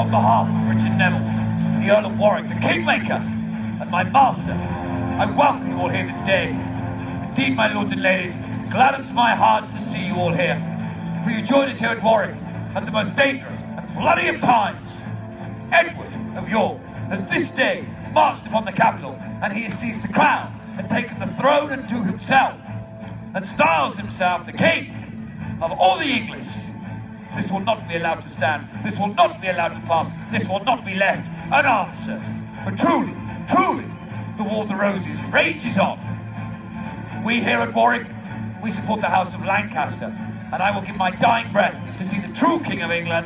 On behalf of Richard Neville, the Earl of Warwick, the Kingmaker, and my master, I welcome you all here this day. Indeed, my lords and ladies, it gladdens my heart to see you all here. For you join us here at Warwick at the most dangerous and bloody of times. Edward of York has this day marched upon the capital, and he has seized the crown and taken the throne unto himself, and styles himself the king of all the English. This will not be allowed to stand. This will not be allowed to pass. This will not be left unanswered. But truly, truly, the War of the Roses rages on. We here at Warwick, we support the House of Lancaster, and I will give my dying breath to see the true King of England,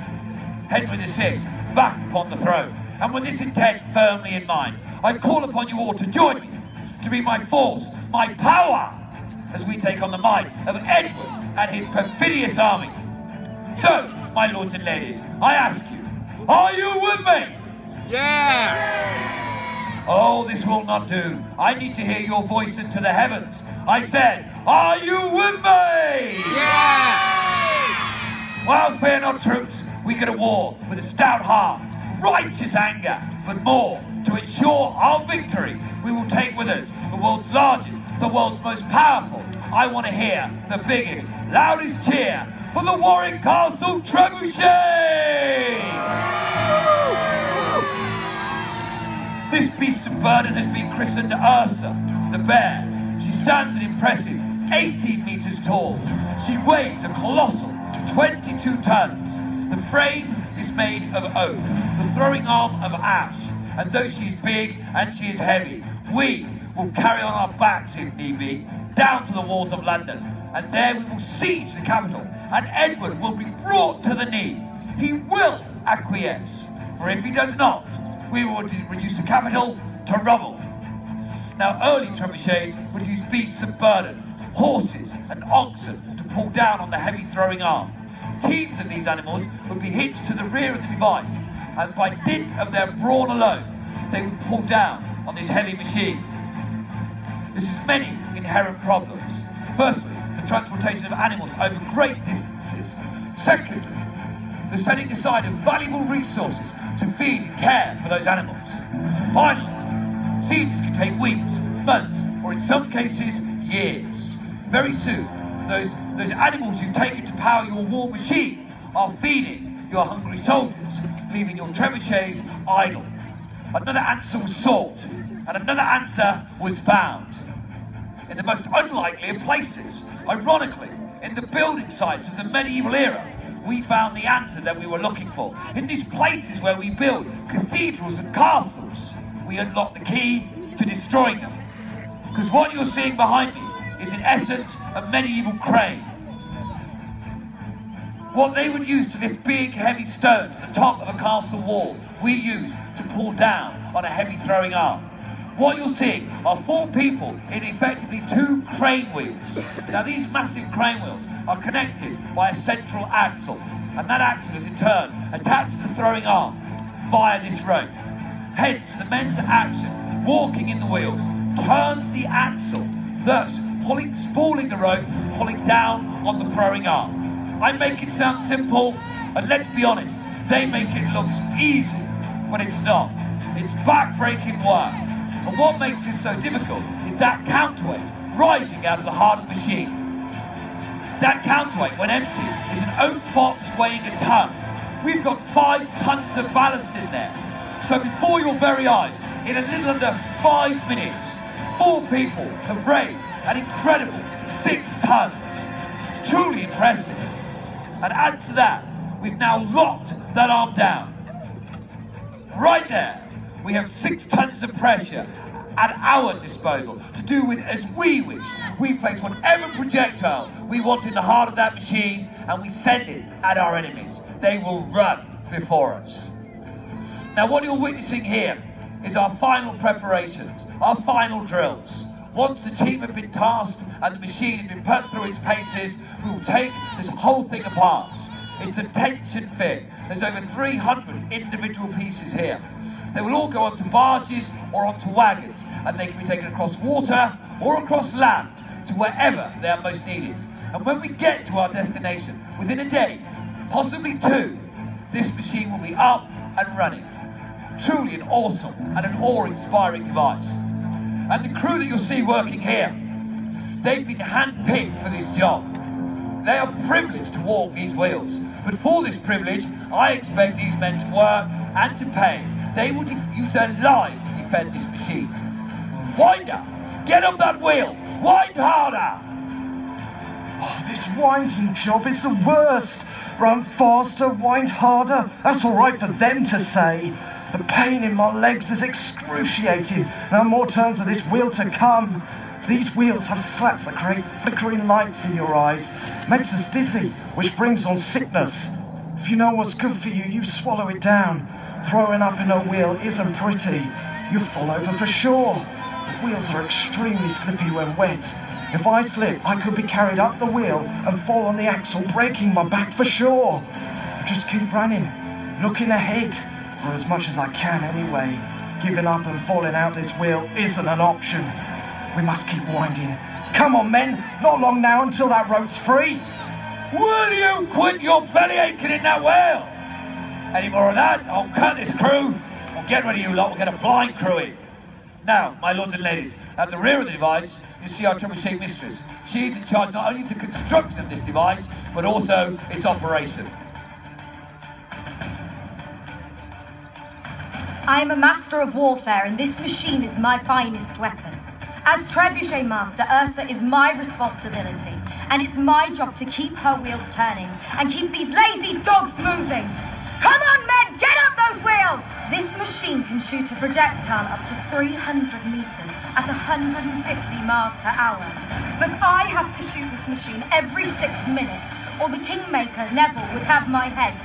Henry VI, back upon the throne. And with this intent firmly in mind, I call upon you all to join me, to be my force, my power, as we take on the might of Edward and his perfidious army. So, my lords and ladies, I ask you, are you with me? Yeah! Oh, this will not do. I need to hear your voice into the heavens. I said, are you with me? Yeah! Well, fear not, troops. We go to war with a stout heart, righteous anger, but more, to ensure our victory, we will take with us the world's largest, the world's most powerful. I want to hear the biggest, loudest cheer for the Warwick Castle Trebuchet! This beast of burden has been christened Ursa, the bear. She stands an impressive 18 meters tall. She weighs a colossal 22 tons. The frame is made of oak, the throwing arm of ash, and though she is big and she is heavy, we will carry on our backs, if need be, down to the walls of London, and there we will siege the capital, and Edward will be brought to the knee. He will acquiesce, for if he does not, we will reduce the capital to rubble. Now, early trebuchets would use beasts of burden, horses and oxen, to pull down on the heavy throwing arm. Teams of these animals would be hitched to the rear of the device, and by dint of their brawn alone, they would pull down on this heavy machine. This has many inherent problems. Firstly, the transportation of animals over great distances. Secondly, the setting aside of valuable resources to feed and care for those animals. Finally, sieges can take weeks, months, or in some cases, years. Very soon, those animals you've taken to power your war machine are feeding your hungry soldiers, leaving your trebuchets idle. Another answer was sought, and another answer was found. In the most unlikely of places, ironically, in the building sites of the medieval era, we found the answer that we were looking for. In these places where we build cathedrals and castles, we unlock the key to destroying them. Because what you're seeing behind me is in essence a medieval crane. What they would use to lift big, heavy stones to the top of a castle wall, we use to pull down on a heavy throwing arm. What you're seeing are 4 people in effectively 2 crane wheels. Now, these massive crane wheels are connected by a central axle, and that axle is in turn attached to the throwing arm via this rope. Hence, the men's action, walking in the wheels, turns the axle, thus spooling the rope, pulling down on the throwing arm. I make it sound simple, and let's be honest, they make it look easy, but it's not. It's back-breaking work. And what makes this so difficult is that counterweight rising out of the heart of the machine. That counterweight, when empty, is an oak box weighing a ton. We've got 5 tons of ballast in there. So before your very eyes, in a little under 5 minutes, 4 people have raised an incredible 6 tons. It's truly impressive. And add to that, we've now locked that arm down. Right there, we have 6 tons of pressure at our disposal to do with as we wish. We place whatever projectile we want in the heart of that machine, and we send it at our enemies. They will run before us. Now, what you're witnessing here is our final preparations, our final drills. Once the team have been tasked and the machine has been put through its paces, we will take this whole thing apart. It's a tension fit. There's over 300 individual pieces here. They will all go onto barges or onto wagons, and they can be taken across water or across land to wherever they are most needed. And when we get to our destination, within a day, possibly 2, this machine will be up and running. Truly an awesome and an awe-inspiring device. And the crew that you'll see working here, they've been hand-picked for this job. They are privileged to walk these wheels, but for this privilege, I expect these men to work and to pay. They will use their lives to defend this machine. Winder, get up that wheel! Wind harder! Oh, this winding job is the worst. Run faster, wind harder. That's all right for them to say. The pain in my legs is excruciating. Now more turns of this wheel to come. These wheels have slats that create flickering lights in your eyes. Makes us dizzy, which brings on sickness. If you know what's good for you, you swallow it down. Throwing up in a wheel isn't pretty. You fall over for sure. The wheels are extremely slippy when wet. If I slip, I could be carried up the wheel and fall on the axle, breaking my back for sure. Just keep running, looking ahead, or as much as I can anyway. Giving up and falling out this wheel isn't an option. We must keep winding. Come on, men, not long now until that rope's free. Will you quit your belly aching in that whale? Any more of that, I'll cut this crew. Well, get ready, you lot, we'll get a blind crew in. Now, my lords and ladies, at the rear of the device, you see our Trebuchet mistress. She is in charge not only of the construction of this device, but also its operation. I am a master of warfare, and this machine is my finest weapon. As Trebuchet master, Ursa is my responsibility, and it's my job to keep her wheels turning and keep these lazy dogs moving. Come on, men, get up those wheels! This machine can shoot a projectile up to 300 meters at 150 miles per hour. But I have to shoot this machine every 6 minutes, or the Kingmaker Neville would have my head.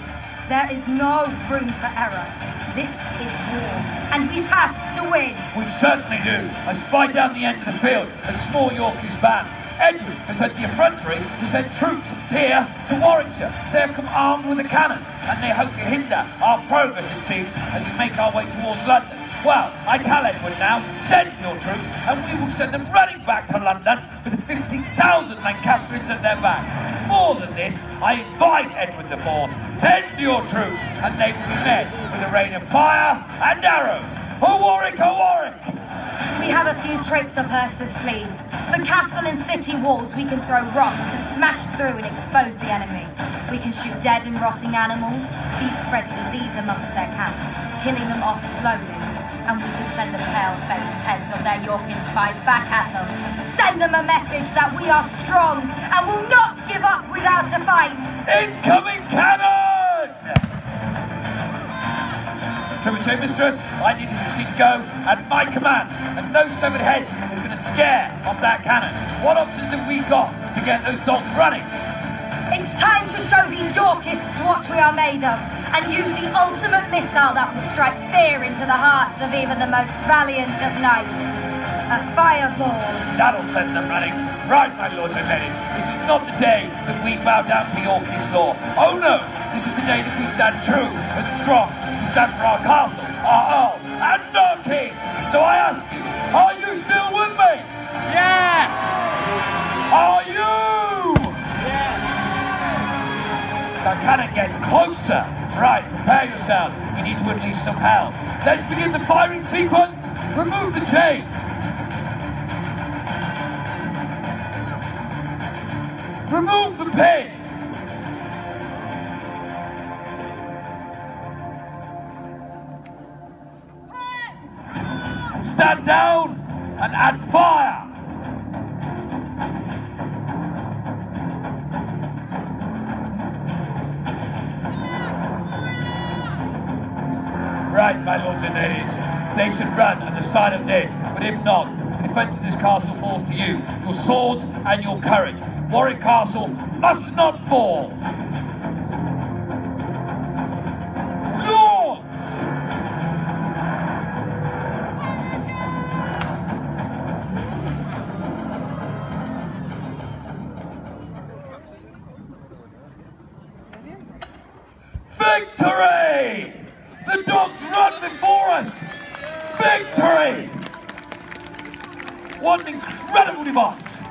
There is no room for error. This is war, and we have to win. We certainly do. I spy down the end of the field a small Yorkist band. Edward has had the effrontery to send troops here to Warwickshire. They have come armed with a cannon, and they hope to hinder our progress, it seems, as we make our way towards London. Well, I tell Edward now, send your troops, and we will send them running back to London with 50,000 Lancastrians at their back. More than this, I invite Edward IV, send your troops, and they will be met with a rain of fire and arrows. Oh, Warwick, oh, Warwick! We have a few tricks up Ursa's sleeve. For castle and city walls, we can throw rocks to smash through and expose the enemy. We can shoot dead and rotting animals. These spread disease amongst their camps, killing them off slowly. And we can send the pale-faced heads of their Yorkist spies back at them. Send them a message that we are strong and will not give up without a fight. Incoming cannon! Trebuchet mistress, I need you to proceed to go at my command, and no severed head is going to scare off that cannon. What options have we got to get those dogs running? It's time to show these Yorkists what we are made of, and use the ultimate missile that will strike fear into the hearts of even the most valiant of knights. A fireball. That'll send them running. Right, my lords and ladies, this is not the day that we bow down to Yorkist law. Oh no, this is the day that we stand true and strong. We stand for our castle, our earl, and our king. So I ask you, are you still with me? Yeah! Are you? Yeah! The cannon gets closer. Right, prepare yourselves. We need to unleash some hell. Let's begin the firing sequence. Remove the chain. Remove the pin. Stand down and add fire. Right, my lords and ladies, they should run at the sight of this, but if not, the defence of this castle falls to you, your swords and your courage. Warwick Castle must not fall. Lords! Victory! The dogs run before us! Victory! What an incredible device!